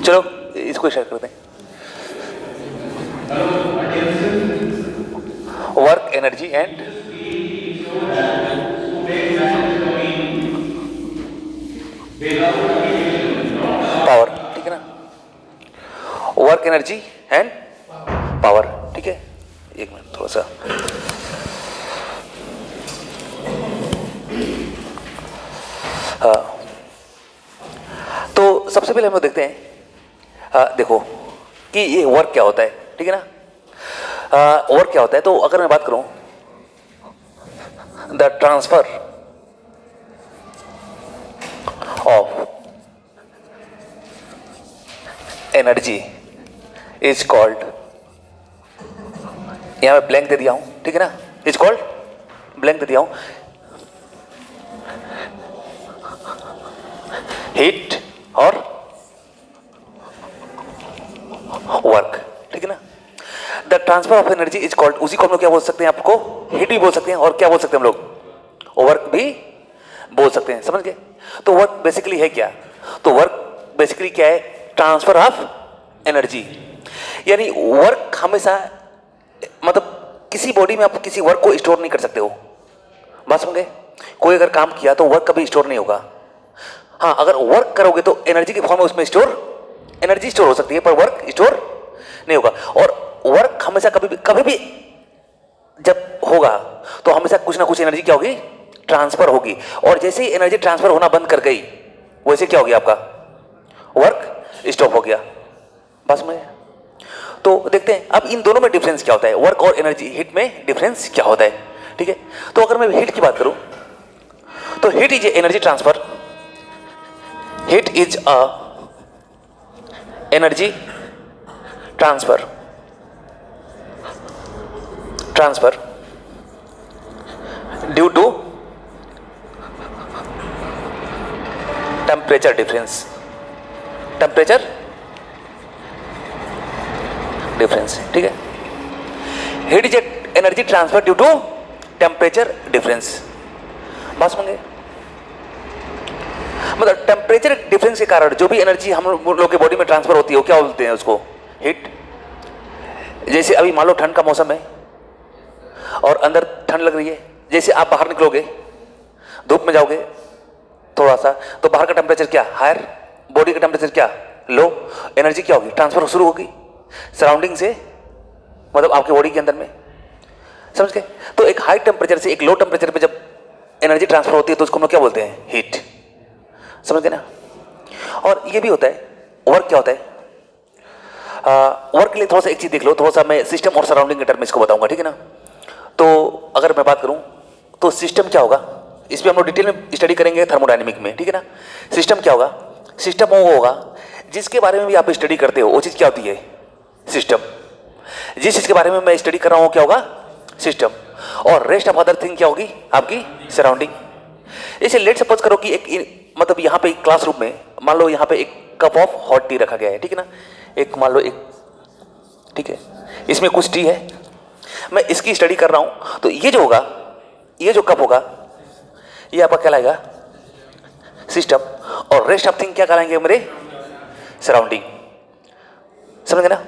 चलो इसको शेयर करते हैं। वर्क, एनर्जी एंड पावर, ठीक है ना। वर्क, एनर्जी एंड पावर, ठीक है। एक मिनट थोड़ा सा, हाँ। तो सबसे पहले हम लोग देखते हैं, देखो कि ये वर्क क्या होता है, ठीक है ना। वर्क क्या होता है, तो अगर मैं बात करूं, the transfer of energy is called, यहां पे ब्लैंक दे दिया हूं, ठीक है ना, इज कॉल्ड, ब्लैंक दे दिया हूं, हीट और वर्क, ठीक है ना। The transfer of energy is called, उसी को हम लोग क्या बोल सकते हैं, आपको हीट भी बोल सकते हैं और क्या बोल सकते हैं हम लोग, वर्क भी बोल सकते हैं, समझ गए। तो वर्क बेसिकली है क्या, तो वर्क बेसिकली क्या है, ट्रांसफर ऑफ एनर्जी। यानी वर्क हमेशा, मतलब किसी बॉडी में आप किसी वर्क को स्टोर नहीं कर सकते हो, बात समझ गए। कोई अगर काम किया तो वर्क कभी स्टोर नहीं होगा। हाँ, अगर वर्क करोगे तो एनर्जी के फॉर्म में उसमें एनर्जी स्टोर हो सकती है, पर वर्क स्टोर नहीं होगा। और वर्क हमेशा कभी भी जब होगा तो हमेशा कुछ ना कुछ एनर्जी क्या होगी, ट्रांसफर होगी। और जैसे ही एनर्जी ट्रांसफर होना बंद कर गई, वैसे क्या हो गया, आपका वर्क स्टॉप हो गया, बस में। तो देखते हैं अब इन दोनों में डिफरेंस क्या होता है, वर्क और एनर्जी, हीट में डिफरेंस क्या होता है, ठीक है। तो अगर मैं हीट की बात करूं, तो heat is energy transfer, heat is a energy transfer due to temperature difference, ठीक है। Heat is energy transfer due to temperature difference, बात समझे। मतलब टेम्परेचर डिफरेंस के कारण जो भी एनर्जी हम लोग के बॉडी में ट्रांसफर होती है, वो क्या बोलते हैं उसको, हीट। जैसे अभी मान लो ठंड का मौसम है और अंदर ठंड लग रही है, जैसे आप बाहर निकलोगे, धूप में जाओगे थोड़ा सा, तो बाहर का टेम्परेचर क्या हायर, बॉडी का टेम्परेचर क्या लो, एनर्जी क्या होगी, ट्रांसफर शुरू होगी सराउंडिंग से, मतलब आपके बॉडी के अंदर में, समझ गए। तो एक हाई टेम्परेचर से एक लो टेम्परेचर पे जब एनर्जी ट्रांसफर होती है तो उसको हम लोग क्या बोलते हैं, हीट, समझ गए ना। और ये भी होता है, वर्क क्या होता है, वर्क के लिए थोड़ा सा एक चीज देख लो, थोड़ा सा मैं सिस्टम और सराउंडिंग के टर्म इसको बताऊंगा, ठीक है ना। तो अगर मैं बात करूं तो सिस्टम क्या होगा, इस पर हम लोग डिटेल में स्टडी करेंगे थर्मोडायनेमिक में, ठीक है ना। सिस्टम क्या होगा, सिस्टम वो होगा जिसके बारे में भी आप स्टडी करते हो, वो चीज क्या होती है, सिस्टम। जिस चीज के बारे में मैं स्टडी कर रहा हूं क्या होगा, सिस्टम। और रेस्ट ऑफ अदर थिंग क्या होगी, आपकी सराउंडिंग। जैसे लेट सपोज करो कि एक, मतलब यहाँ पे क्लासरूम में मान लो यहाँ पे एक कप ऑफ हॉट टी रखा गया है, ठीक है ना। एक मान लो एक, ठीक है, इसमें कुछ टी है, मैं इसकी स्टडी कर रहा हूं, तो ये जो होगा, ये जो कप होगा, ये आपका कहलाएगा सिस्टम। और रेस्ट ऑफ थिंग क्या कहलाएंगे मेरे, सराउंडिंग, समझ गए ना।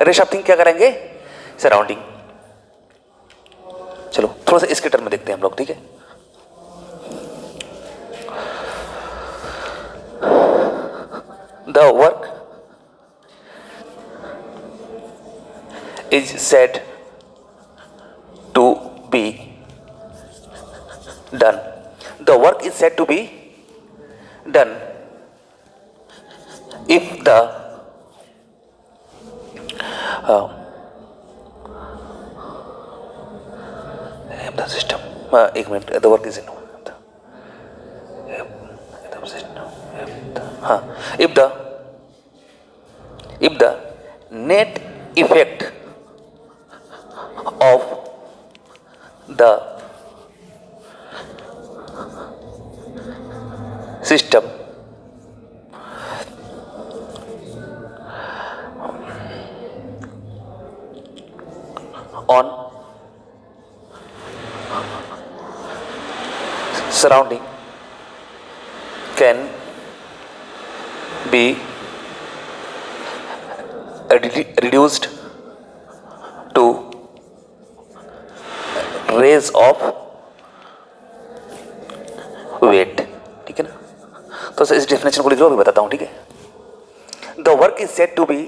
रेस्ट ऑफ थिंग क्या करेंगे, सराउंडिंग। चलो थोड़ा सा इसके टर्म में देखते हैं हम लोग, ठीक है। The work is said to be done. The work is said to be done if the system, एक minute, the work is in हाँ, if the net effect of the system on surrounding can be reduced to raise of weight, ठीक है ना। तो इस definition को लिख लो, अभी बताता हूं, ठीक है। The work is said to be,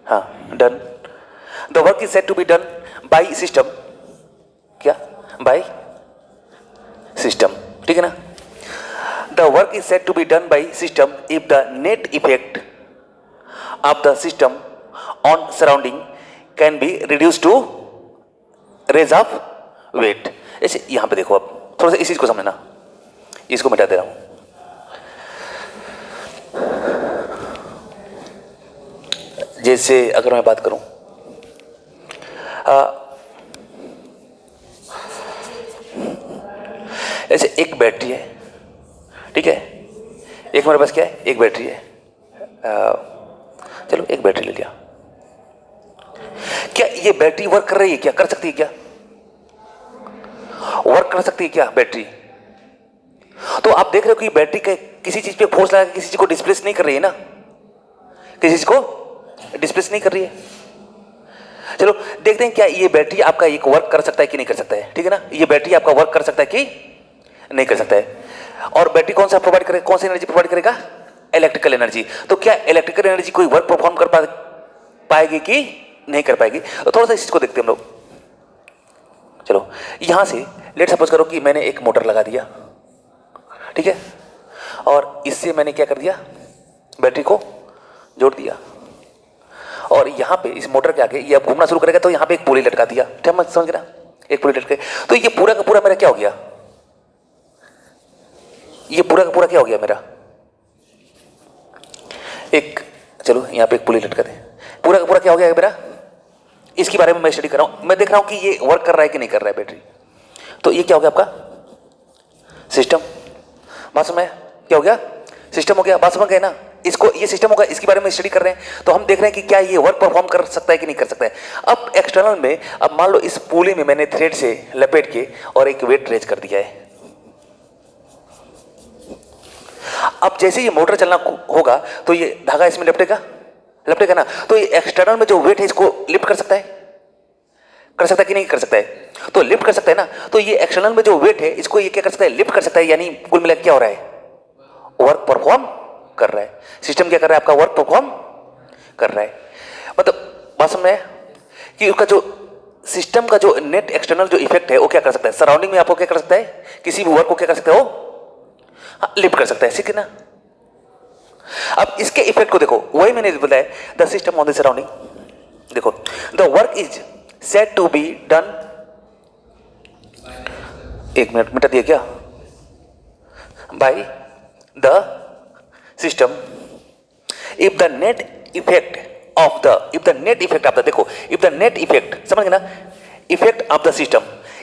हाँ done, the work is said to be done by system, क्या बाई सिस्टम, ठीक है ना। The work is said to be done by system if the net effect of the system on surrounding can be reduce to raise of weight. ऐसे यहां पे देखो, अब थोड़ा सा इस चीज को समझना, इसको मिटा दे रहा हूं। जैसे अगर मैं बात करूं, ऐसे एक बैटरी है, ठीक है, एक मेरे पास क्या है, एक बैटरी है, चलो एक बैटरी ले लिया। क्या ये बैटरी वर्क कर रही है, क्या कर सकती है, क्या वर्क कर सकती है क्या बैटरी? तो आप देख रहे हो कि बैटरी के किसी चीज पे फोर्स लगा के किसी चीज को डिस्प्लेस नहीं कर रही है ना, किसी चीज को डिस्प्लेस नहीं कर रही है। चलो देखते हैं क्या ये बैटरी आपका एक वर्क कर सकता है कि नहीं कर सकता है, ठीक है ना। ये बैटरी आपका वर्क कर सकता है कि नहीं कर सकता है। और बैटरी कौन सा प्रोवाइड करेगा, कौन सी एनर्जी प्रोवाइड करेगा, इलेक्ट्रिकल एनर्जी। तो क्या इलेक्ट्रिकल एनर्जी कोई वर्क परफॉर्म कर पाएगी कि नहीं कर पाएगी? तो थोड़ा सा इस चीज को देखते हैं हम लोग। चलो यहां से लेट सपोज करो कि मैंने एक मोटर लगा दिया, ठीक है, और इससे मैंने क्या कर दिया, बैटरी को जोड़ दिया, और यहां पे इस मोटर के आगे ये अब घूमना शुरू करेगा, तो यहां पे एक पुली लटका दिया, ठीक है, समझ गया, एक पुली लटके। तो ये पूरा का पूरा मेरा क्या हो गया, ये पूरा का पूरा क्या हो गया मेरा, एक, चलो यहां पे एक पुली लटका दे, पूरा का पूरा क्या हो गया मेरा। इसके बारे में मैं स्टडी कर रहा हूं, मैं देख रहा हूं कि ये वर्क कर रहा है कि नहीं कर रहा है बैटरी। तो ये क्या हो गया आपका सिस्टम, बात समझ में, क्या हो गया, सिस्टम हो गया, बात समझ गए ना। इसको ये सिस्टम होगा, इसके बारे में स्टडी कर रहे हैं, तो हम देख रहे हैं कि क्या ये वर्क परफॉर्म कर सकता है कि नहीं कर सकता है। अब एक्सटर्नल में, अब मान लो इस पुली में मैंने थ्रेड से लपेट के और एक वेट रेज कर दिया है। अब जैसे ये मोटर चलना होगा तो ये धागा इसमें लपटेगा ना, तो ये एक्सटर्नल में जो वेट है इसको लिफ्ट कर सकता है कि नहीं कर सकता है, तो लिफ्ट कर सकता है ना। तो ये एक्सटर्नल में जो वेट है इसको ये क्या कर सकता है, लिफ्ट कर सकता है, यानी कुल मिलाकर क्या हो रहा है, वर्क परफॉर्म कर रहा है। सिस्टम क्या कर रहा है आपका, वर्क परफॉर्म कर रहा है। मतलब बात समझ में कि उसका जो सिस्टम का जो नेट एक्सटर्नल जो इफेक्ट है वो क्या कर सकता है, सराउंडिंग में आपको क्या कर सकता है, किसी भी वर्क को क्या कर सकता है, वो लिफ्ट कर सकता है, ठीक है ना। अब इसके इफेक्ट को देखो, वही मैंने बताया, the system on the surrounding. देखो, the work is said to be done, एक मिनट मिटा दिया क्या, by the system if the net effect of the, देखो इफ द नेट इफेक्ट, समझ गए ना, इफेक्ट ऑफ द सिस्टम,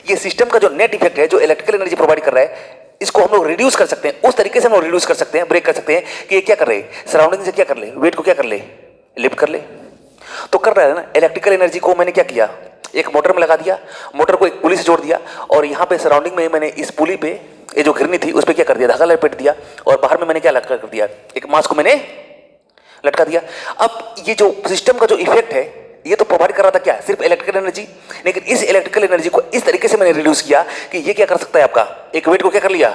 ये सिस्टम का जो नेट इफेक्ट है, जो इलेक्ट्रिकल एनर्जी प्रोवाइड कर रहा है, इसको हम लोग रिड्यूस कर सकते हैं। उस तरीके से हम लोग रिड्यूस कर सकते हैं, ब्रेक कर सकते हैं कि ये क्या कर रहे हैं, सराउंडिंग से क्या कर ले, वेट को क्या कर ले, लिफ्ट कर ले। तो कर रहा है ना, इलेक्ट्रिकल एनर्जी को मैंने क्या किया, एक मोटर में लगा दिया, मोटर को एक पुली से जोड़ दिया, और यहाँ पे सराउंडिंग में मैंने इस पुली पे ये जो घिरनी थी उस पर क्या कर दिया, धागा लपेट दिया, और बाहर में मैंने क्या लटका कर दिया, एक मास को मैंने लटका दिया। अब ये जो सिस्टम का जो इफेक्ट है ये तो प्रोवाइड कर रहा था क्या, सिर्फ इलेक्ट्रिकल एनर्जी, लेकिन इस इलेक्ट्रिकल एनर्जी को इस तरीके से मैंने रिड्यूस किया कि ये क्या कर सकता है, आपका एक वेट को क्या कर लिया,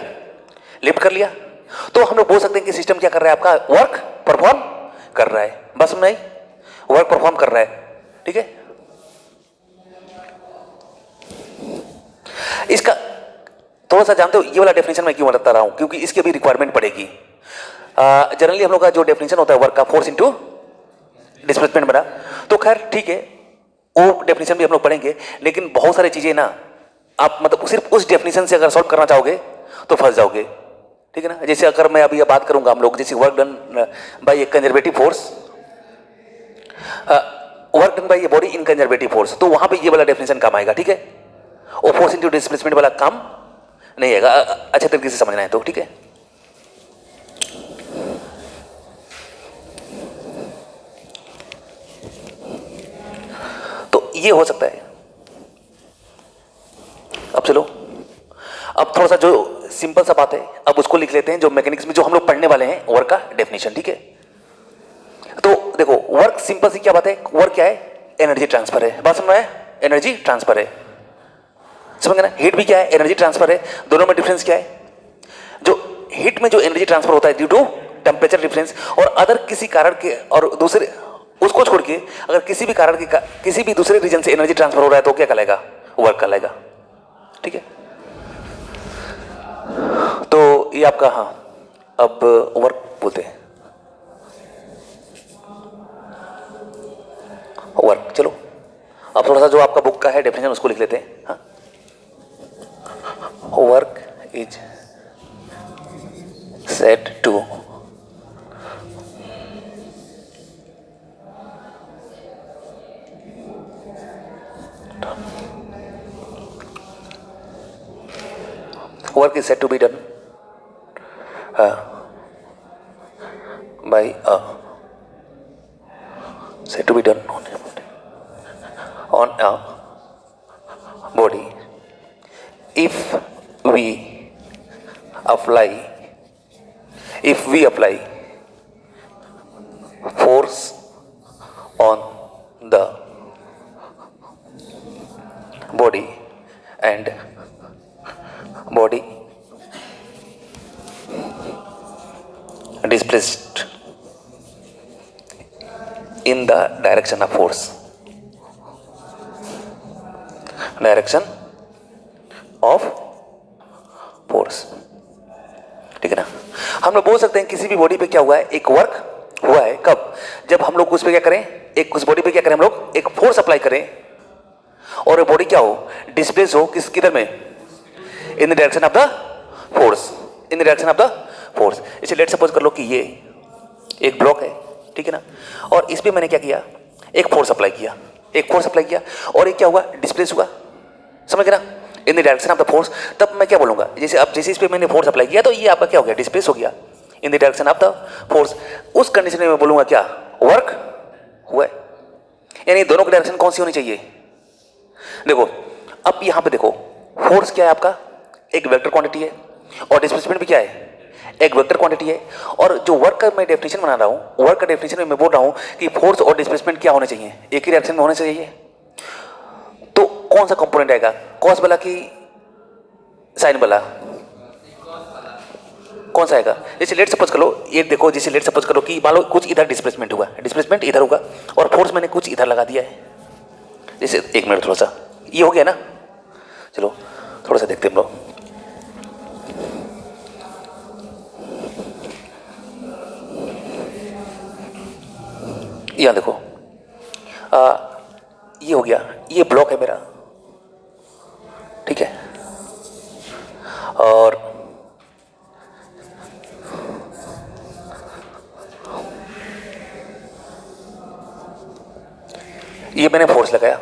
लिफ्ट कर लिया। तो हम लोग बोल सकते हैं कि सिस्टम क्या कर रहा है, आपका वर्क परफॉर्म कर रहा है, बस नहीं, वर्क परफॉर्म कर रहा है, ठीक है। इसका थोड़ा सा जानते हो ये वाला डेफिनेशन मैं क्यों बता रहा हूं, क्योंकि इसकी अभी रिक्वायरमेंट पड़ेगी। जनरली हम लोग का जो डेफिनेशन होता है वर्क का, फोर्स इनटू डिस्प्लेसमेंट बना, तो खैर ठीक है, वो डेफिनेशन भी हम लोग पढ़ेंगे, लेकिन बहुत सारी चीजें ना आप मतलब सिर्फ उस डेफिनेशन से अगर सॉल्व करना चाहोगे तो फंस जाओगे, ठीक है ना। जैसे अगर मैं अभी बात करूंगा हम लोग, जैसे work done bye A conservative force, work done bye a body in conservative force, तो वहां पे ये वाला डेफिनेशन काम आएगा, ठीक है। वो फोर्स इनटू डिस्प्लेसमेंट वाला काम नहीं आएगा, अच्छे तरीके से समझना है तो, ठीक है। तो ये हो सकता है। अब चलो, अब थोड़ा सा जो सिंपल सा बात है, अब उसको लिख लेते हैं जो मैकेनिक्स में जो हम लोग पढ़ने वाले हैं, वर्क का डेफिनेशन, ठीक है। तो देखो वर्क सिंपल सी क्या बात है, वर्क क्या है, एनर्जी ट्रांसफर है, बात समझ में आया, एनर्जी ट्रांसफर है, समझ गए ना। हीट भी क्या है, एनर्जी ट्रांसफर है, दोनों में डिफरेंस क्या है, जो हीट में जो एनर्जी ट्रांसफर होता है ड्यू टू टेम्परेचर डिफरेंस, और अदर किसी कारण के, और दूसरे उसको छोड़ के अगर किसी भी कारण के किसी भी दूसरे रीजन से एनर्जी ट्रांसफर हो रहा है तो क्या कहलाएगा, वर्क कहलाएगा, ठीक है। तो ये आपका, हाँ अब वर्क बोलते हैं वर्क। चलो अब थोड़ा सा जो आपका बुक का है डेफिनेशन उसको लिख लेते हैं। हाँ, work is said to work is said to be done by said to be done on a body if we apply force on the body and body displaced in the direction of force, ठीक है ना। हम लोग बोल सकते हैं किसी भी बॉडी पे क्या हुआ है, एक वर्क हुआ है, कब, जब हम लोग उस पे क्या करें, एक उस बॉडी पे क्या करें, हम लोग एक फोर्स अप्लाई करें और बॉडी क्या हो, डिस्प्लेस हो किधर में, in the direction of the force, in the direction of the force. इसे लेट सपोज कर लो कि ये एक ब्लॉक है, ठीक है ना, और इस पे मैंने क्या किया, एक फोर्स अप्लाई किया, और ये क्या हुआ, डिस्प्लेस हुआ, समझ गए ना, in the direction of the force. तब मैं क्या बोलूंगा, जैसे अब जैसे इस पे मैंने फोर्स अप्लाई किया तो ये आपका क्या हो गया, डिस्प्लेस हो गया in the direction of the force. उस कंडीशन में मैं बोलूंगा क्या, वर्क हुआ है। यानी दोनों की डायरेक्शन कौन सी होनी चाहिए, देखो अब यहां पे देखो, फोर्स क्या है आपका, एक वेक्टर क्वांटिटी है, और डिस्प्लेसमेंट भी क्या है, एक वेक्टर क्वांटिटी है। और जो वर्क का मैं डेफिनेशन बना रहा हूं, वर्क का डेफिनेशन में मैं बोल रहा हूं कि फोर्स और डिस्प्लेसमेंट क्या होने चाहिए, एक ही डायरेक्शन में होने चाहिए। तो कौन सा कंपोनेंट आएगा, कॉस वाला कि साइन वाला, कौन सा आएगा। जैसे लेट सपोज करो, ये देखो, जैसे लेट सपोज करो कि मान लो कुछ इधर डिस्प्लेसमेंट हुआ, डिस्प्लेसमेंट इधर होगा, और फोर्स मैंने कुछ इधर लगा दिया है। जैसे एक मिनट, थोड़ा सा ये हो गया ना, चलो थोड़ा सा देखते हैं हम लोग। यहां देखो, ये हो गया, ये ब्लॉक है मेरा, ठीक है, और ये मैंने फोर्स लगाया।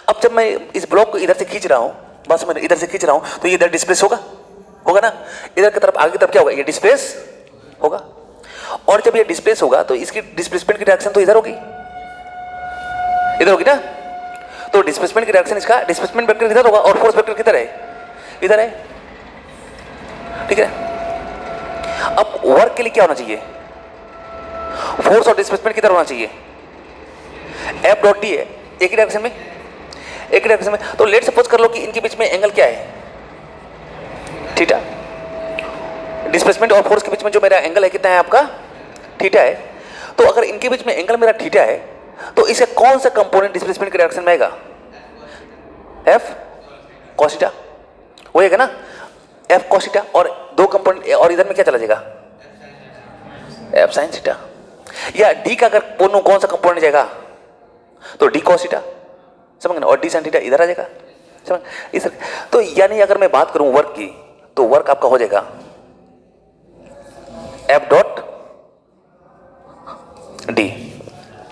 अब जब मैं इस ब्लॉक को इधर से खींच रहा हूं, बस मैं इधर से खींच रहा हूं, तो ये इधर डिस्प्लेस होगा ना, इधर की तरफ, आगे की तरफ क्या होगा, ये डिस्प्लेस होगा। और जब ये डिस्प्लेस होगा तो इसकी डिस्प्लेसमेंट की डायरेक्शन तो इधर होगी ना। तो डिस्प्लेसमेंट की डायरेक्शन, इसका डिस्प्लेसमेंट वेक्टर इधर होगा, और फोर्स वेक्टर किधर है, इधर है, ठीक है। अब वर्क के लिए क्या होना चाहिए, फोर्स और डिस्प्लेसमेंट किधर होना चाहिए, एफ डॉट डी है, एक ही डायरेक्शन में, तो लेट सपोज कर लो कि इनके बीच में एंगल क्या है, थीटा। डिस्प्लेसमेंट और फोर्स के बीच में जो मेरा एंगल है कितना है आपका, थीटा है। तो अगर इनके बीच में एंगल मेरा थीटा है, तो इसे कौन सा कंपोनेंट डिस्प्लेसमेंट के डायरेक्शन में आएगा, एफ कॉस थीटा होएगा ना, एफ कॉस थीटा, और दो कंपोनेंट, और इधर में क्या चला जाएगा, एफ साइन थीटा। या डी का अगर बोलूं कौन सा कंपोनेंट जाएगा, तो डी कॉस थीटा, समझ गए, और डी साइन थीटा इधर आ जाएगा, समझ इस। तो यानी अगर मैं बात करूं वर्क की, तो वर्क आपका हो जाएगा F dot D,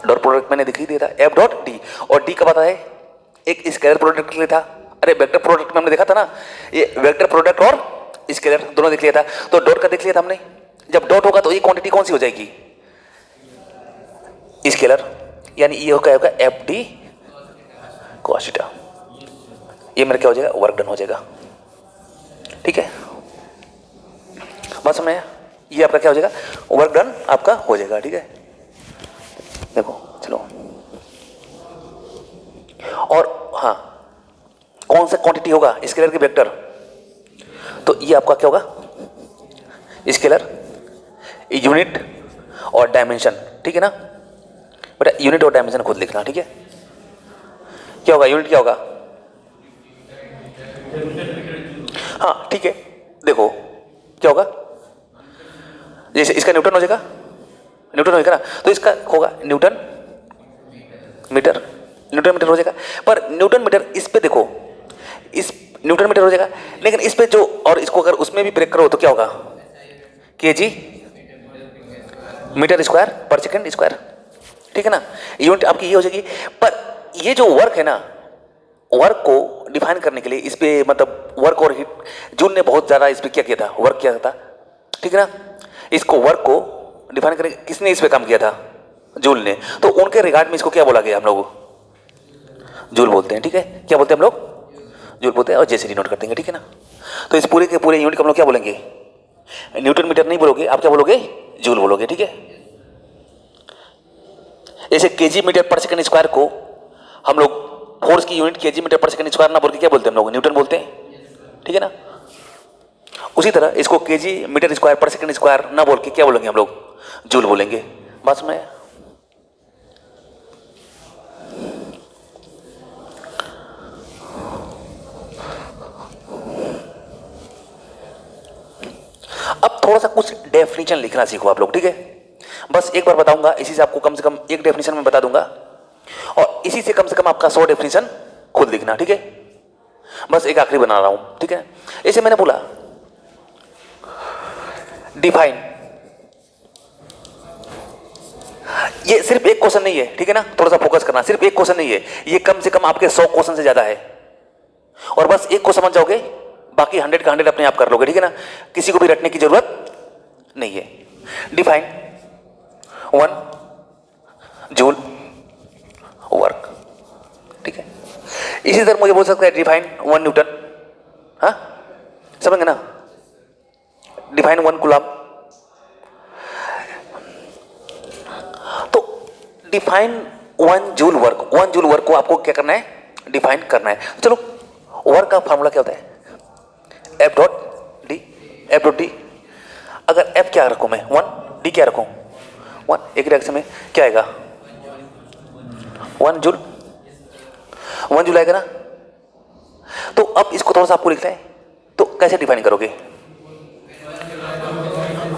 dot product मैंने दिख ही दिया था, एफ डॉट डी, और डी कब आता है, एक स्केलर प्रोडक्ट के लिए था, अरे वेक्टर प्रोडक्ट में हमने देखा था ना, ये वेक्टर प्रोडक्ट और स्केलर दोनों देख लिया था, तो डॉट का देख लिया था हमने। जब डॉट होगा तो ये क्वांटिटी कौन सी हो जाएगी, स्केलर, यानी ये होगा एफ डी कॉस थीटा। ये मेरा क्या हो जाएगा, वर्क डन हो जाएगा, ठीक है, बात समझ में? ये आपका क्या हो जाएगा, वर्क डन आपका हो जाएगा। ठीक है, देखो चलो, और हाँ, कौन सा क्वांटिटी होगा, स्केलर के वेक्टर, तो ये आपका क्या होगा, स्केलर, यूनिट और डायमेंशन। ठीक है ना बेटा, यूनिट और डायमेंशन खुद लिखना। ठीक है, क्या होगा, यूनिट क्या होगा, हाँ ठीक है, देखो क्या होगा, जैसे इसका न्यूटन हो जाएगा, न्यूटन हो जाएगा ना, तो इसका होगा न्यूटन मीटर, न्यूटन मीटर हो जाएगा। पर न्यूटन मीटर इस पे देखो, इस न्यूटन मीटर हो जाएगा, लेकिन इस पे जो, और इसको अगर उसमें भी ब्रेक करो तो क्या होगा, केजी मीटर स्क्वायर पर सेकंड स्क्वायर। ठीक है ना, यूनिट आपकी ये हो जाएगी। पर ये जो वर्क है ना, वर्क को डिफाइन करने के लिए इस पे मतलब वर्क और हीट, जून ने बहुत ज़्यादा इस पे क्या किया था, वर्क किया था। ठीक है ना, इसको वर्क को डिफाइन करने किसने इस पे काम किया था, जूल ने। तो उनके रिगार्ड में इसको क्या बोला गया, हम लोग जूल बोलते हैं। ठीक है, क्या बोलते हैं हम लोग, जूल बोलते हैं, और जैसे डिनोट कर देंगे। ठीक है ना, तो इस पूरे के पूरे यूनिट को हम लोग क्या बोलेंगे, न्यूटन मीटर नहीं बोलोगे आप, क्या बोलोगे, जूल बोलोगे। ठीक है, जैसे केजी मीटर पर सेकंड स्क्वायर को हम लोग फोर्स की यूनिट केजी मीटर पर सेकंड स्क्वायर ना बोल के क्या बोलते हैं हम लोग, न्यूटन बोलते हैं। ठीक है ना, उसी तरह इसको केजी मीटर स्क्वायर पर सेकंड स्क्वायर ना बोल के क्या बोलेंगे हम लोग, जूल बोलेंगे। बस में अब थोड़ा सा कुछ डेफिनेशन लिखना सीखो आप लोग। ठीक है, बस एक बार बताऊंगा, इसी से आपको कम से कम एक डेफिनेशन में बता दूंगा, और इसी से कम आपका 100 डेफिनेशन खुद लिखना। ठीक है, बस एक आखिरी बना रहा हूं। ठीक है, ऐसे मैंने बोला डिफाइन, ये सिर्फ एक क्वेश्चन नहीं है। ठीक है ना, थोड़ा सा फोकस करना, सिर्फ एक क्वेश्चन नहीं है, ये कम से कम आपके 100 क्वेश्चन से ज्यादा है, और बस एक को समझ जाओगे, बाकी 100 का 100 अपने आप कर लोगे। ठीक है ना, किसी को भी रटने की जरूरत नहीं है। Define 1 joule work. ठीक है, इसी तरह मुझे बोल सकता है डिफाइन 1 न्यूटन, हाँ समझ गए ना, डिफाइन 1 कूलम। तो define 1 joule work, 1 joule work को आपको क्या करना है, डिफाइन करना है। चलो, वर्क का फार्मूला क्या होता है, F dot D, F dot D, अगर एफ क्या रखूं मैं 1, डी क्या रखूं 1, एक डायरेक्शन में क्या आएगा 1 जूल, 1 जूल आएगा ना। तो अब इसको थोड़ा सा आपको लिखना है, तो कैसे डिफाइन करोगे,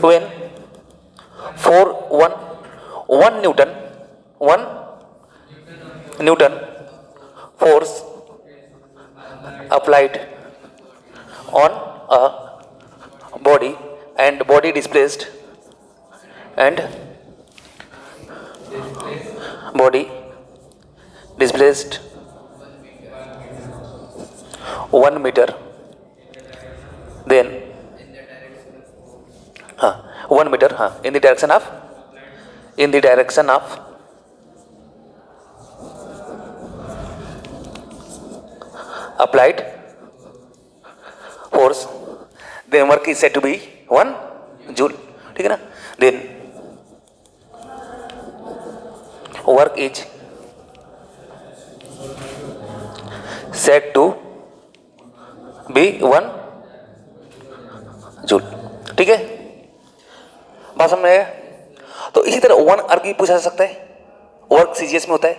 when for 1 Newton, 1 Newton force applied on a body and body displaced and body displaced 1 meter, then 1 meter in the direction of applied force, then work is said to be 1 joule. ठीक है ना, then work is said to be 1 joule. ठीक है, बात समझ में आया। तो इसी तरह 1 अर्ग भी पूछा जा सकता है, वर्क सीजीएस में होता है,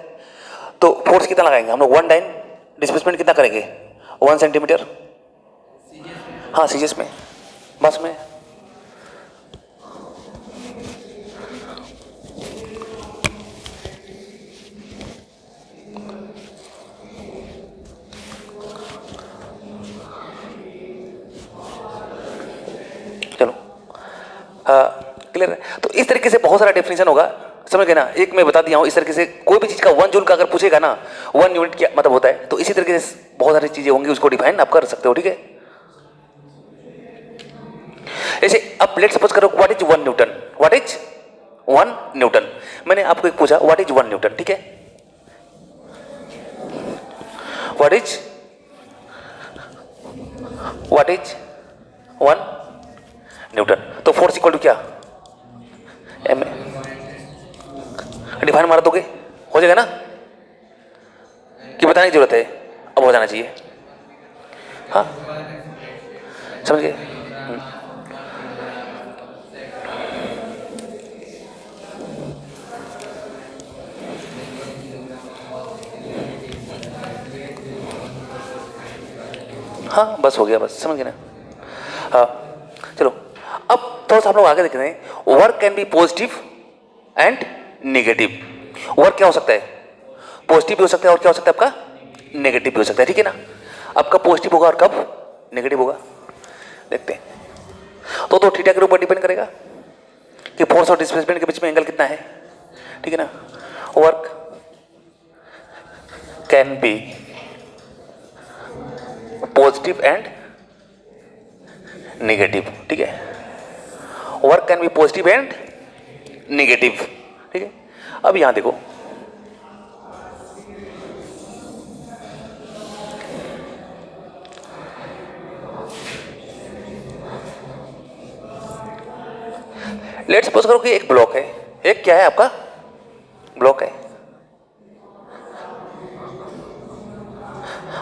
तो फोर्स कितना लगाएंगे हम लोग, 1 डाइन, डिस्प्लेसमेंट कितना करेंगे 1 सेंटीमीटर, हाँ सीजीएस में, बस में। चलो क्लियर है। तो इस तरीके से बहुत सारा डेफिनेशन होगा, समझ गए ना। एक मैं बता दिया हूं, इस तरीके से कोई भी चीज का 1 जूल का अगर पूछेगा ना, 1 यूनिट क्या मतलब होता है, तो इसी तरीके से बहुत सारी चीजें होंगी, उसको डिफाइन आप कर सकते हो। ठीक है, ऐसे अब लेट्स सपोज करो what is 1 Newton, what is 1 Newton. मैंने आपको एक पूछा व्हाट इज 1 न्यूटन, ठीक है, व्हाट इज 1 न्यूटन। तो फोर्स इक्वल टू क्या, एम ए। डिफाइन मार दोगे हो जाएगा ना, कि बताने की जरूरत है, अब हो जाना चाहिए। हाँ समझ गए। हाँ बस हो गया, बस समझ गए ना। हाँ चलो अब थोड़ा सा हम लोग आगे देखते हैं। Work can be positive and negative. Work क्या हो सकता है, पॉजिटिव भी हो सकता है और क्या हो सकता है आपका नेगेटिव भी हो सकता है, ठीक है ना। आपका पॉजिटिव होगा और कब नेगेटिव होगा देखते हैं। तो थीटा के ऊपर डिपेंड करेगा कि फोर्स और डिस्प्लेसमेंट के बीच में एंगल कितना है, ठीक है ना। Work can be positive and negative, ठीक है। Work can be positive and negative, ठीक है। अब यहां देखो, लेट्स सपोज करो कि एक ब्लॉक है, एक क्या है आपका ब्लॉक है,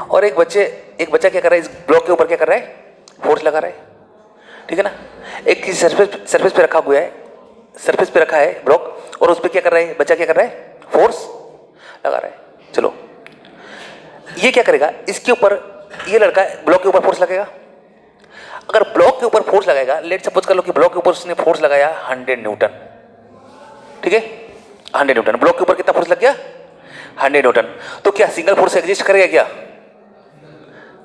और एक बच्चा क्या कर रहा है, इस ब्लॉक के ऊपर क्या कर रहा है, फोर्स लगा रहा है, ठीक है ना। एक किसी सरफेस पे रखा हुआ है, सरफेस पे रखा है ब्लॉक, और उस पर क्या कर रहा है बच्चा, क्या कर रहा है फोर्स लगा रहा है। चलो ये क्या करेगा, इसके ऊपर ये लड़का ब्लॉक के ऊपर फोर्स लगेगा। अगर ब्लॉक के ऊपर फोर्स लगाएगा, लेट सपोज कर लो कि ब्लॉक के ऊपर उसने फोर्स लगाया 100 न्यूटन, ठीक है 100 न्यूटन। ब्लॉक के ऊपर कितना फोर्स लग गया 100 न्यूटन। तो क्या सिंगल फोर्स एग्जिस्ट करेगा,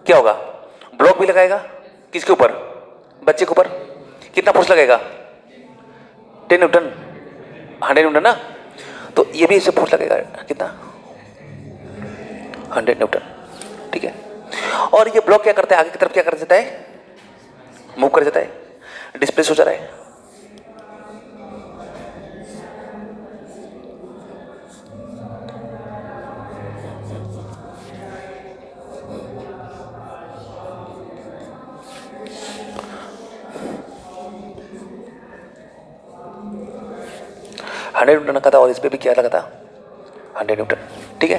क्या होगा, ब्लॉक भी लगाएगा किसके ऊपर, बच्चे के ऊपर, कितना फोर्स लगेगा 10 न्यूटन, 100 न्यूटन ना। तो ये भी इसे फोर्स लगेगा कितना 100 न्यूटन, ठीक है। और ये ब्लॉक क्या करता है, आगे की तरफ क्या कर देता है, मूव कर जाता है, डिस्प्लेस हो जा रहा है। हंड्रेड न्यूटन का था और इस पे भी क्या लगा था 100 न्यूटन, ठीक है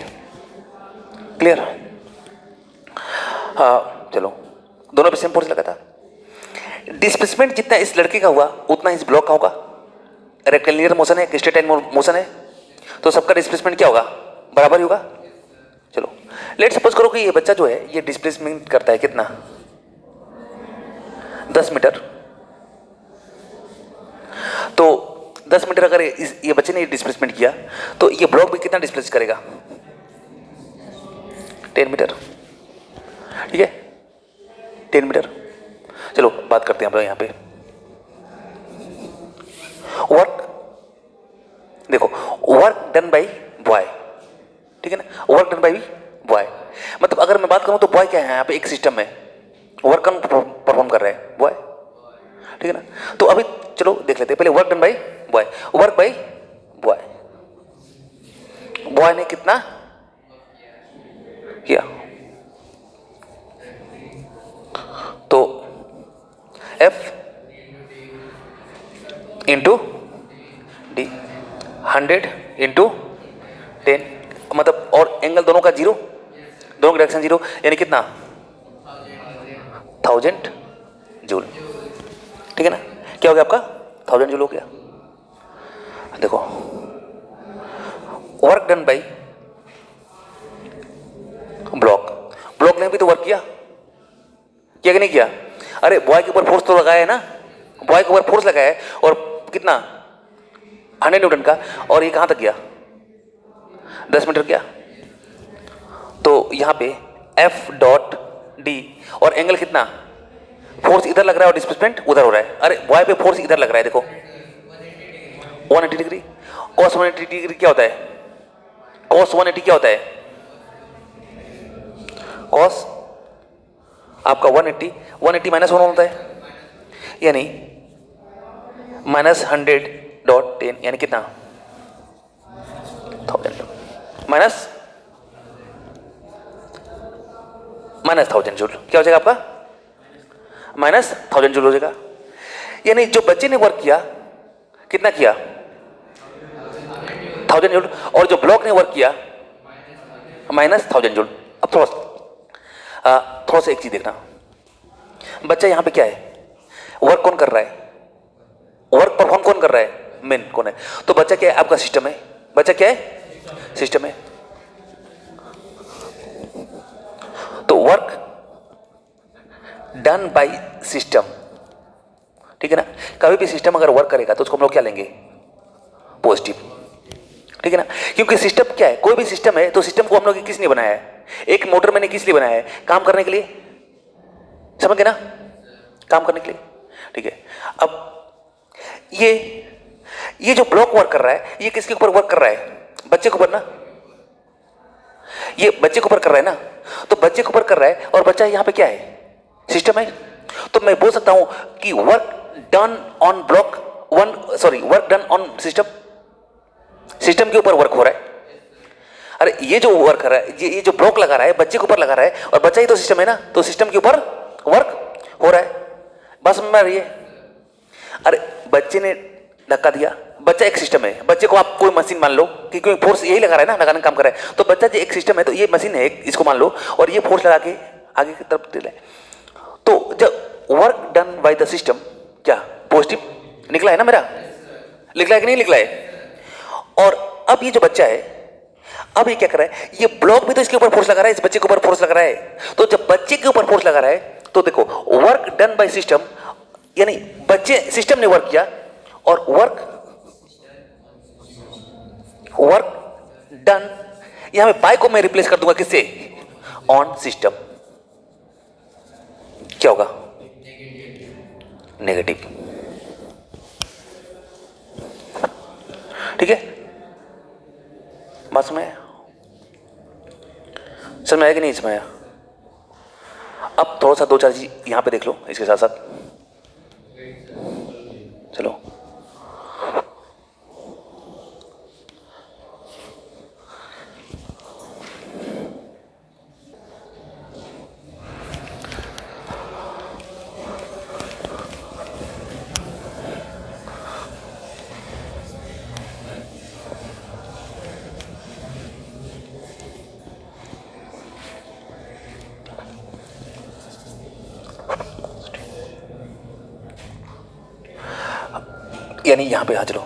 क्लियर। हाँ चलो दोनों पे सेम फोर्स लगा था। डिस्प्लेसमेंट जितना इस लड़के का हुआ उतना इस ब्लॉक का होगा। रेक्टेलिनियर मोशन है, स्ट्रेट मोशन है, तो सबका डिस्प्लेसमेंट क्या होगा, बराबर ही होगा। चलो लेट सपोज करो कि ये बच्चा जो है ये डिस्प्लेसमेंट करता है कितना 10 मीटर। तो 10 मीटर अगर ये बच्चे ने डिस्प्लेसमेंट किया तो ये ब्लॉक भी कितना डिस्प्लेस करेगा 10 मीटर, ठीक है 10 मीटर। चलो बात करते हैं हम लोग यहाँ पे वर्क। देखो वर्क डन बाई बॉय, ठीक है ना, वर्क डन बाई बॉय। मतलब अगर मैं बात करूं तो बॉय क्या है यहाँ पे, एक सिस्टम में वर्क कौन परफॉर्म कर रहा है, बॉय, ठीक है ना। तो अभी चलो देख लेते हैं पहले work done by boy. Work by boy, boy ने कितना किया, तो F इंटू डी 100 इंटू 10, मतलब और एंगल दोनों का 0, दोनों की डायरेक्शन 0, यानी कितना 1000 जूल, ठीक है ना। क्या हो गया आपका 1000 जूल हो गया। देखो वर्क डन बाई ब्लॉक ने भी तो वर्क किया कि नहीं किया। अरे बॉय के ऊपर फोर्स तो लगाया है ना, बॉय के ऊपर फोर्स लगाया है और कितना 100 न्यूटन का, और ये कहां तक गया 10 मीटर गया। तो यहां पे F डॉट डी और एंगल कितना, फोर्स इधर लग रहा है और डिस्प्लेसमेंट उधर हो रहा है। अरे बॉय पे फोर्स इधर लग रहा है, देखो 180 डिग्री। cos 180 डिग्री क्या होता है, cos 180 क्या होता है, cos आपका 180 माइनस 1 होता है, यानी -100.10 यानी कितना 1000 माइनस 1000 जूल, क्या हो जाएगा आपका। माइनस 1000 जूल हो जाएगा। यानी जो बच्चे ने वर्क किया कितना किया 1000 जूल, और जो ब्लॉक ने वर्क किया माइनस 1000 जूल। अब थोड़ा सा एक चीज देखना, बच्चा यहां पे क्या है, वर्क कौन कर रहा है, वर्क परफॉर्म कौन कर रहा है, मेन कौन है। तो बच्चा क्या है, आपका सिस्टम है। बच्चा क्या है, सिस्टम है। तो वर्क डन बाय सिस्टम, ठीक है ना। कभी भी सिस्टम अगर वर्क करेगा तो उसको हम लोग क्या लेंगे, पॉजिटिव, ठीक है ना। क्योंकि सिस्टम क्या है, कोई भी सिस्टम है तो सिस्टम को हम लोग किसने बनाया है, एक मोटर मैंने किस लिए बनाया है, काम करने के लिए, समझ गए ना, काम करने के लिए, ठीक है। अब ये जो ब्लॉक वर्क कर रहा है ये किसके ऊपर वर्क कर रहा है, बच्चे के ऊपर ना, ये बच्चे के ऊपर कर रहा है ना। तो बच्चे के ऊपर कर रहा है और बच्चा यहां पे क्या है, सिस्टम है। तो मैं बोल सकता हूं कि work done on block one, sorry work done on system, system के ऊपर वर्क हो रहा है। अरे ये जो वर्क कर रहा है, ये जो ब्लॉक लगा रहा है बच्चे के ऊपर लगा रहा है, और बच्चा ही तो सिस्टम है ना, तो सिस्टम के ऊपर वर्क हो रहा है। बस समझ में आ रही है। अरे बच्चे ने धक्का दिया, बच्चा एक सिस्टम है, बच्चे को आप कोई मशीन मान लो कि कोई फोर्स यही लगा रहा है ना, लगाने का काम कर रहा है। तो बच्चा जो एक सिस्टम है, तो ये मशीन है इसको मान लो, और ये फोर्स लगा के आगे की तरफ दे रहा है। तो जब work done by the system क्या पॉजिटिव निकला है ना मेरा, निकला है कि नहीं निकला है। और अब ये जो बच्चा है, अब ये क्या कर रहा है, ये ब्लॉक भी तो इसके ऊपर फोर्स लगा रहा है, इस बच्चे के ऊपर फोर्स लगा रहा है। तो जब बच्चे के ऊपर फोर्स लगा रहा है तो देखो वर्क डन बाय सिस्टम, यानी बच्चे सिस्टम ने वर्क किया, और वर्क डन, यहां पे बाय को मैं रिप्लेस कर दूंगा किससे, ऑन सिस्टम। क्या होगा, नेगेटिव, ठीक है। बात समझ में आया कि नहीं समझ आया। अब थोड़ा सा दो चार चीज यहां पे देख लो इसके साथ साथ, चलो। यानी यहां पे आ चलो,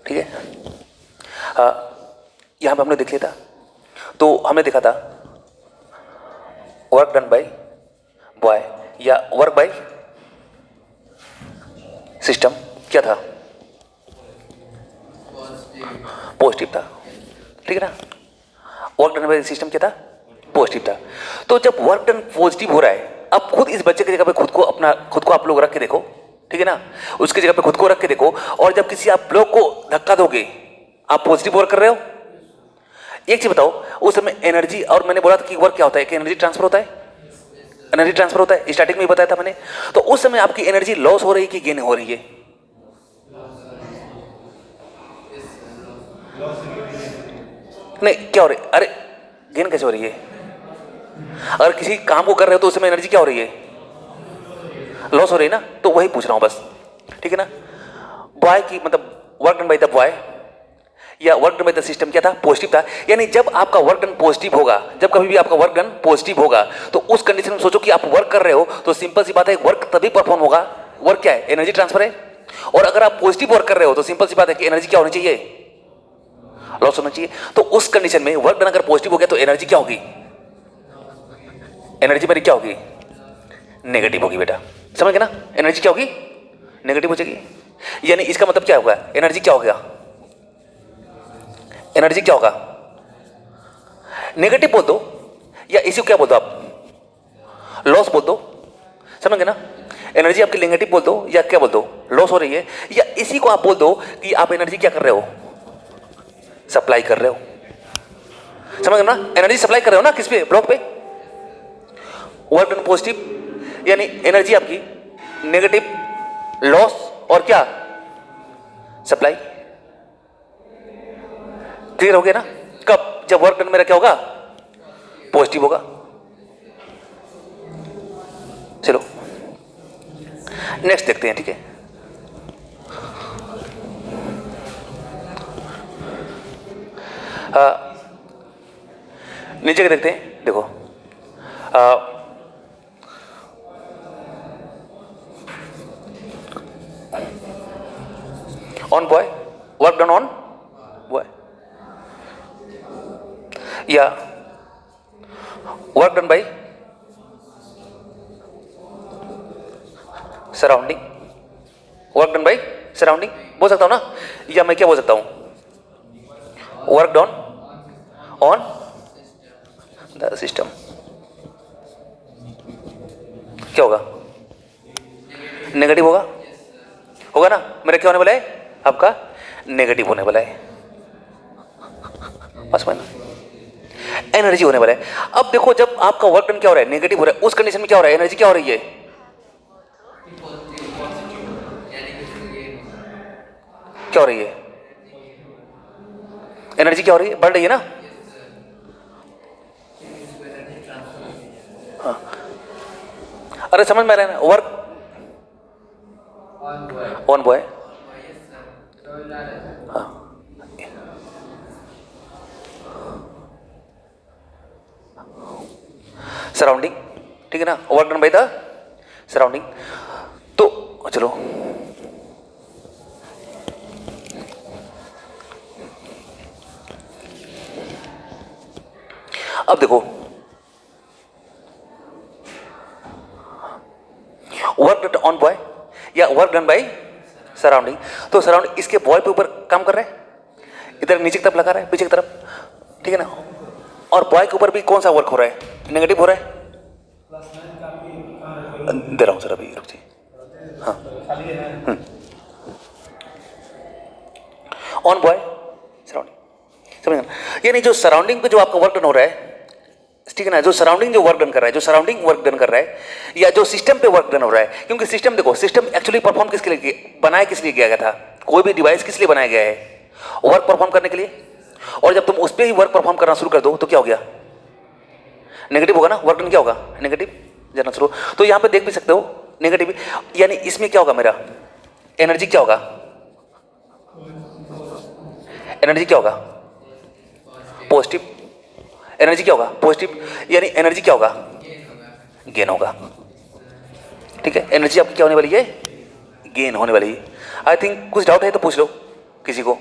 ठीक है। यहां पे हमने देख लिया था, तो हमने देखा था वर्क डन बाय बॉय या वर्क बाय सिस्टम क्या था, पॉजिटिव था, ठीक है ना। वर्क डन बाय सिस्टम क्या था, पॉजिटिव था। तो जब वर्क डन पॉजिटिव हो रहा है, अब खुद इस बच्चे की जगह पे खुद को आप लोग रख के देखो, ठीक है ना, उसकी जगह पे खुद को रख के देखो। और जब किसी आप ब्लॉक को धक्का दोगे, आप पॉजिटिव वर्क कर रहे हो। एक चीज बताओ, उस समय एनर्जी, और मैंने बोला था कि वर्क क्या होता है, कि एनर्जी ट्रांसफर होता है, एनर्जी ट्रांसफर होता है, स्टार्टिंग में ही बताया था मैंने। तो उस समय आपकी एनर्जी लॉस हो रही है कि गेन हो रही है, नहीं क्या हो रही है, अरे गेन कैसे हो रही है। अगर किसी काम को कर रहे हो तो उस समय एनर्जी क्या हो रही है, लॉस हो रही है ना। तो वही पूछ रहा हूं बस, ठीक है ना। बॉय की मतलब work done by the boy या work done by the system क्या था, पॉजिटिव था। यानी जब आपका वर्क डन पॉजिटिव होगा, जब कभी भी आपका वर्क डन पॉजिटिव होगा, तो उस कंडीशन में सोचो कि आप वर्क कर रहे हो, तो सिंपल सी बात है वर्क तभी परफॉर्म होगा। वर्क क्या है, एनर्जी ट्रांसफर है। और अगर आप पॉजिटिव वर्क कर रहे हो तो सिंपल सी बात है कि एनर्जी क्या होनी चाहिए, लॉस होना चाहिए। तो उस कंडीशन में वर्क डन अगर पॉजिटिव हो गया तो एनर्जी क्या होगी, एनर्जी मेरी क्या होगी, नेगेटिव होगी बेटा, समझ गए ना। एनर्जी क्या होगी, नेगेटिव हो जाएगी। यानी इसका मतलब क्या होगा, एनर्जी क्या होगा, एनर्जी क्या होगा, नेगेटिव बोल दो, या इसी को क्या बोल दो आप, लॉस बोल दो, समझ गए ना। एनर्जी आपकी नेगेटिव बोल दो या क्या बोल दो, लॉस हो रही है। या इसी को आप बोल दो कि आप एनर्जी क्या कर रहे हो, सप्लाई कर रहे हो, समझ गए ना। एनर्जी सप्लाई कर रहे हो ना, किस पे, ब्लॉक पे। वर्क डन पॉजिटिव, यानी एनर्जी आपकी नेगेटिव लॉस और क्या सप्लाई। क्लियर हो गया ना? कब? जब वर्क डन मेरा क्या होगा? पॉजिटिव होगा। चलो नेक्स्ट देखते हैं, ठीक है। नीचे के देखते हैं, देखो on boy, work done on boy, या work done by surrounding, work done by surrounding बोल सकता हूं ना, या मैं क्या बोल सकता हूं? Work done on the system. क्या होगा? नेगेटिव होगा, होगा ना? मेरा क्या होने वाला है? आपका नेगेटिव होने वाला है, बस में एनर्जी होने वाला है। अब देखो जब आपका वर्क डन क्या हो रहा है? नेगेटिव हो रहा है, उस कंडीशन में क्या हो रहा है? एनर्जी क्या हो रही है? क्या हो रही है? एनर्जी क्या हो रही है? बढ़ रही है ना? हाँ। अरे समझ में आ रहा है ना? वर्क ऑन बॉय, हाँ, सराउंडिंग, ठीक है ना? Work done by the surrounding. तो चलो अब देखो वर्क डन ऑन बॉय या वर्क डन बाय सराउंडिंग। तो सराउंडिंग इसके बॉय पे ऊपर काम कर रहा है, इधर नीचे की तरफ लगा रहा है, पीछे की तरफ, ठीक है ना? और बॉय के ऊपर भी कौन सा वर्क हो रहा है? नेगेटिव हो रहा है। दे रहा हूं सर, अभी रुक जाइए। हाँ, ऑन बॉय सराउंडिंग, समझ गए? यानी जो सराउंडिंग पे जो आपका वर्क डन हो रहा है, ठीक है ना, जो सराउंडिंग जो वर्क डन कर रहा है, जो सराउंडिंग वर्क डन कर रहा है, या जो सिस्टम पे वर्क डन हो रहा है, क्योंकि सिस्टम देखो, सिस्टम एक्चुअली परफॉर्म किसके लिए बनाया, किस लिए किया गया था? कोई भी डिवाइस किस लिए बनाया गया है? वर्क परफॉर्म करने के लिए। और जब तुम उस पर ही वर्क परफॉर्म करना शुरू कर दो तो क्या हो गया? नेगेटिव होगा ना? वर्क डन क्या होगा? नेगेटिव जाना शुरू। तो यहां पे देख भी सकते हो नेगेटिव, यानी इसमें क्या होगा? मेरा एनर्जी क्या होगा? एनर्जी क्या होगा? पॉजिटिव। एनर्जी क्या होगा? पॉजिटिव, यानी एनर्जी क्या होगा? गेन होगा, ठीक है? एनर्जी आपकी क्या होने वाली है? गेन होने वाली है। आई थिंक कुछ डाउट है तो पूछ लो किसी को।